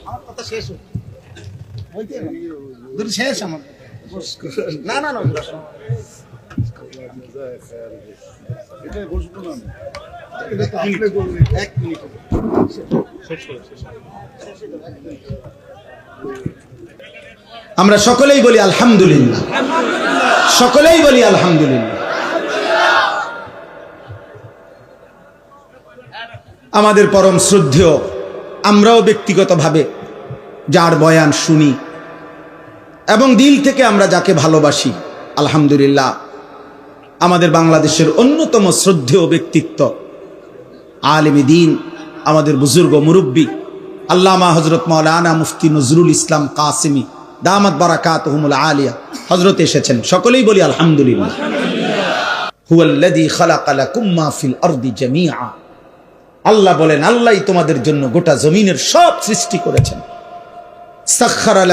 আমার কথা শেষ বলতে শেষ আমার না না না এক মিনিট আমরা সকলেই বলি আলহামদুলিল্লাহ, সকলেই বলি আলহামদুলিল্লাহ। আমাদের পরম শ্রদ্ধেয়, আমরাও ব্যক্তিগতভাবে যার বয়ান শুনি এবং দিল থেকে আমরা যাকে ভালোবাসি, আলহামদুলিল্লাহ আমাদের বাংলাদেশের অন্যতম শ্রদ্ধেয় ব্যক্তিত্ব, আলেমে দ্বীন, আমাদের বুজুর্গ মুরব্বী আল্লামা হযরত মাওলানা মুফতি নজরুল ইসলাম কাসেমী দামাত বারাকাতুহুমুল আলিয়া হযরত এসেছেন। সকলেই বলি আলহামদুলিল্লাহ। হুয়াল্লাযী খালাকা লাকুম মা ফিল আরদি জামিআ। আল্লাহ বলেন, আল্লাহই তোমাদের জন্য গোটা জমিনের সব সৃষ্টি করেছেন। সাখখারা লাকুম